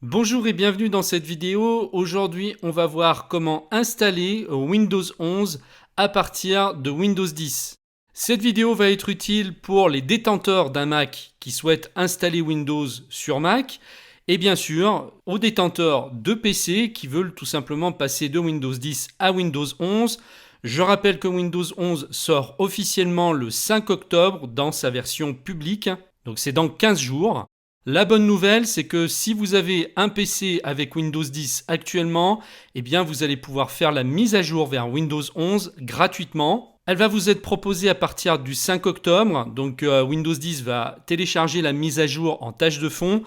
Bonjour et bienvenue dans cette vidéo. Aujourd'hui, on va voir comment installer Windows 11 à partir de Windows 10. Cette vidéo va être utile pour les détenteurs d'un Mac qui souhaitent installer Windows sur Mac et bien sûr aux détenteurs de PC qui veulent tout simplement passer de Windows 10 à Windows 11. Je rappelle que Windows 11 sort officiellement le 5 octobre dans sa version publique, donc c'est dans 15 jours. La bonne nouvelle, c'est que si vous avez un PC avec Windows 10 actuellement, eh bien vous allez pouvoir faire la mise à jour vers Windows 11 gratuitement. Elle va vous être proposée à partir du 5 octobre, donc Windows 10 va télécharger la mise à jour en tâche de fond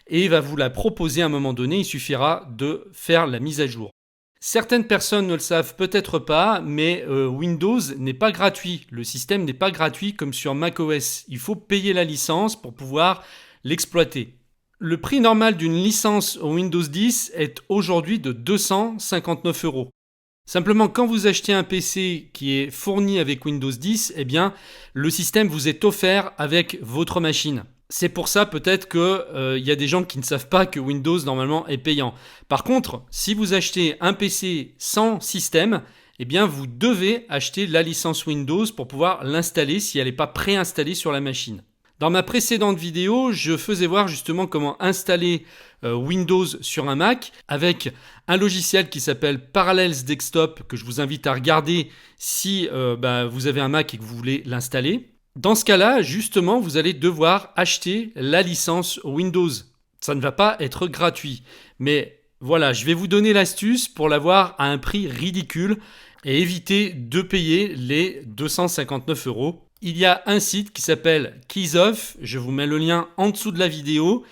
et va vous la proposer à un moment donné, il suffira de faire la mise à jour. Certaines personnes ne le savent peut-être pas, mais Windows n'est pas gratuit. Le système n'est pas gratuit comme sur macOS. Il faut payer la licence pour pouvoir l'exploiter. Le prix normal d'une licence Windows 10 est aujourd'hui de 259 €. Simplement, quand vous achetez un PC qui est fourni avec Windows 10, eh bien, le système vous est offert avec votre machine. C'est pour ça peut-être qu'il y a des gens qui ne savent pas que Windows normalement est payant. Par contre, si vous achetez un PC sans système, eh bien vous devez acheter la licence Windows pour pouvoir l'installer si elle n'est pas préinstallée sur la machine. Dans ma précédente vidéo, je faisais voir justement comment installer Windows sur un Mac avec un logiciel qui s'appelle Parallels Desktop que je vous invite à regarder si vous avez un Mac et que vous voulez l'installer. Dans ce cas-là, justement, vous allez devoir acheter la licence Windows. Ça ne va pas être gratuit. Mais voilà, je vais vous donner l'astuce pour l'avoir à un prix ridicule et éviter de payer les 259 €. Il y a un site qui s'appelle Keysoft, je vous mets le lien en dessous de la vidéo,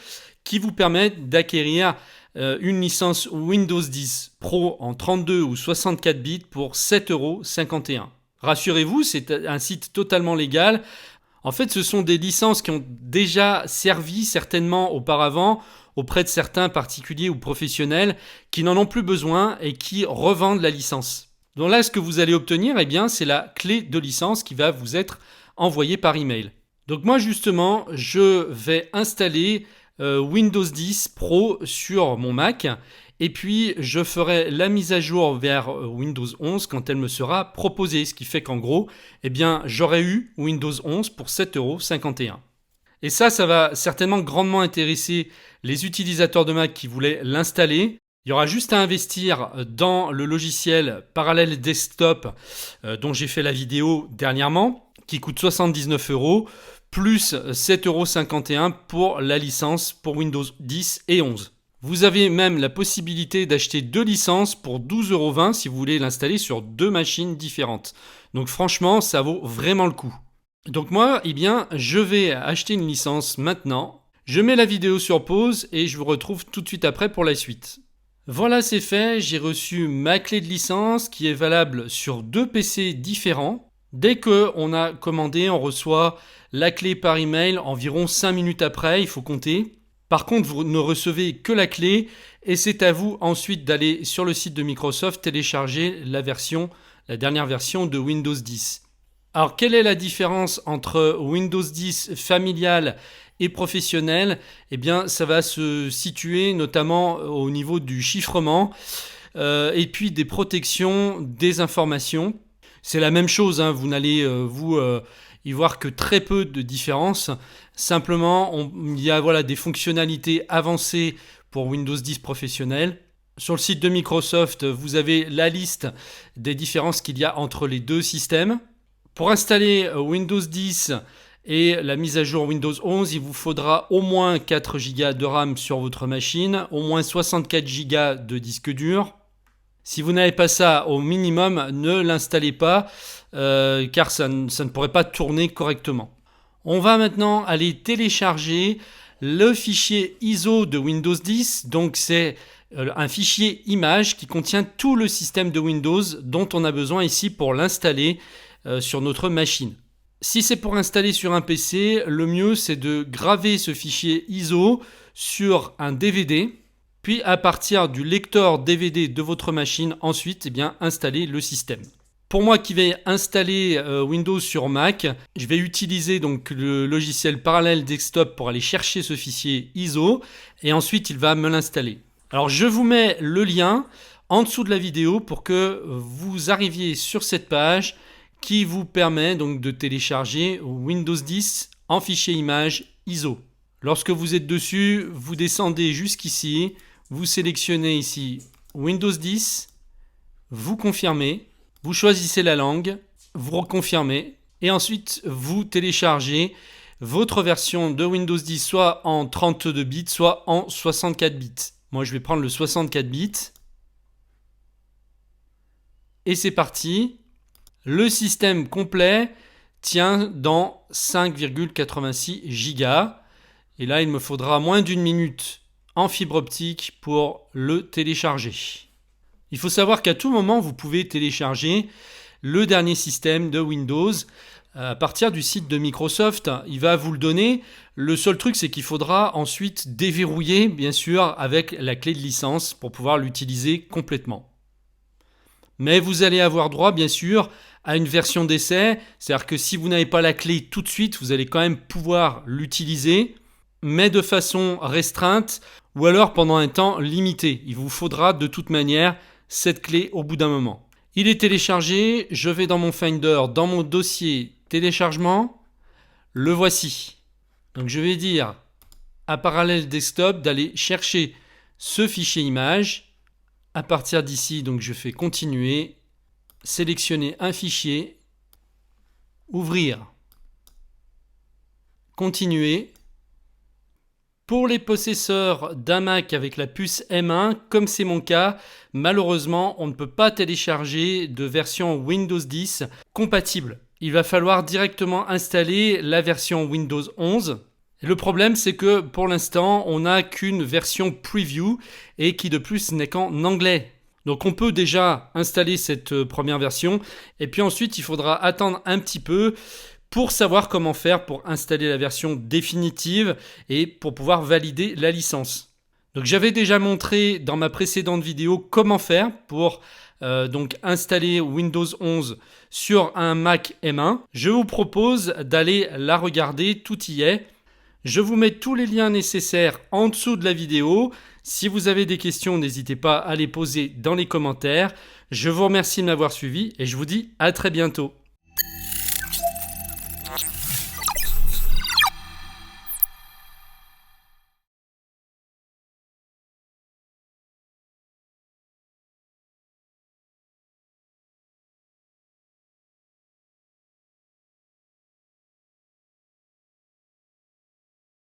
qui vous permet d'acquérir une licence Windows 10 Pro en 32 ou 64 bits pour 7,51 €. Rassurez-vous, c'est un site totalement légal. En fait, ce sont des licences qui ont déjà servi certainement auparavant auprès de certains particuliers ou professionnels qui n'en ont plus besoin et qui revendent la licence. Donc là, ce que vous allez obtenir, eh bien, c'est la clé de licence qui va vous être envoyée par email. Donc moi, justement, je vais installer Windows 10 Pro sur mon Mac et puis je ferai la mise à jour vers Windows 11 quand elle me sera proposée. Ce qui fait qu'en gros, eh bien, j'aurai eu Windows 11 pour 7,51 €. Et ça va certainement grandement intéresser les utilisateurs de Mac qui voulaient l'installer. Il y aura juste à investir dans le logiciel Parallels Desktop dont j'ai fait la vidéo dernièrement, qui coûte 79 €, plus 7,51 € pour la licence pour Windows 10 et 11. Vous avez même la possibilité d'acheter deux licences pour 12,20 € si vous voulez l'installer sur deux machines différentes. Donc franchement, ça vaut vraiment le coup. Donc moi, eh bien, je vais acheter une licence maintenant. Je mets la vidéo sur pause et je vous retrouve tout de suite après pour la suite. Voilà, c'est fait, j'ai reçu ma clé de licence qui est valable sur deux PC différents. Dès qu'on a commandé, on reçoit la clé par email environ 5 minutes après, il faut compter. Par contre, vous ne recevez que la clé et c'est à vous ensuite d'aller sur le site de Microsoft télécharger la dernière version de Windows 10. Alors, quelle est la différence entre Windows 10 familial et professionnel? Eh bien, ça va se situer notamment au niveau du chiffrement et puis des protections des informations. C'est la même chose, hein, vous n'allez y voir que très peu de différence. Simplement, il y a des fonctionnalités avancées pour Windows 10 professionnel. Sur le site de Microsoft, vous avez la liste des différences qu'il y a entre les deux systèmes. Pour installer Windows 10 et la mise à jour Windows 11, il vous faudra au moins 4 Go de RAM sur votre machine, au moins 64 Go de disque dur. Si vous n'avez pas ça au minimum, ne l'installez pas car ça ne pourrait pas tourner correctement. On va maintenant aller télécharger le fichier ISO de Windows 10. Donc c'est un fichier image qui contient tout le système de Windows dont on a besoin ici pour l'installer sur notre machine. Si c'est pour installer sur un PC, le mieux c'est de graver ce fichier ISO sur un DVD, puis à partir du lecteur DVD de votre machine, ensuite installer le système. Pour moi qui vais installer Windows sur Mac, je vais utiliser donc le logiciel Parallel Desktop pour aller chercher ce fichier ISO et ensuite il va me l'installer. Alors je vous mets le lien en dessous de la vidéo pour que vous arriviez sur cette page qui vous permet donc de télécharger Windows 10 en fichier image ISO. Lorsque vous êtes dessus, vous descendez jusqu'ici, vous sélectionnez ici Windows 10, vous confirmez. Vous choisissez la langue, vous reconfirmez et ensuite vous téléchargez votre version de Windows 10 soit en 32 bits, soit en 64 bits. Moi, je vais prendre le 64 bits. Et c'est parti. Le système complet tient dans 5,86 Go. Et là, il me faudra moins d'une minute en fibre optique pour le télécharger. Il faut savoir qu'à tout moment, vous pouvez télécharger le dernier système de Windows à partir du site de Microsoft. Il va vous le donner. Le seul truc, c'est qu'il faudra ensuite déverrouiller, bien sûr, avec la clé de licence pour pouvoir l'utiliser complètement. Mais vous allez avoir droit, bien sûr, à une version d'essai. C'est-à-dire que si vous n'avez pas la clé tout de suite, vous allez quand même pouvoir l'utiliser, mais de façon restreinte ou alors pendant un temps limité. Il vous faudra de toute manière cette clé au bout d'un moment. Il est téléchargé, je vais dans mon Finder, dans mon dossier téléchargement, le voici. Donc je vais dire à Parallel Desktop d'aller chercher ce fichier image. À partir d'ici, donc je fais continuer, sélectionner un fichier, ouvrir, continuer. Pour les possesseurs d'un Mac avec la puce M1, comme c'est mon cas, malheureusement, on ne peut pas télécharger de version Windows 10 compatible. Il va falloir directement installer la version Windows 11. Le problème, c'est que pour l'instant, on n'a qu'une version preview et qui de plus n'est qu'en anglais. Donc on peut déjà installer cette première version et puis ensuite, il faudra attendre un petit peu pour savoir comment faire pour installer la version définitive et pour pouvoir valider la licence. Donc j'avais déjà montré dans ma précédente vidéo comment faire pour donc installer Windows 11 sur un Mac M1. Je vous propose d'aller la regarder, tout y est. Je vous mets tous les liens nécessaires en dessous de la vidéo. Si vous avez des questions, n'hésitez pas à les poser dans les commentaires. Je vous remercie de m'avoir suivi et je vous dis à très bientôt.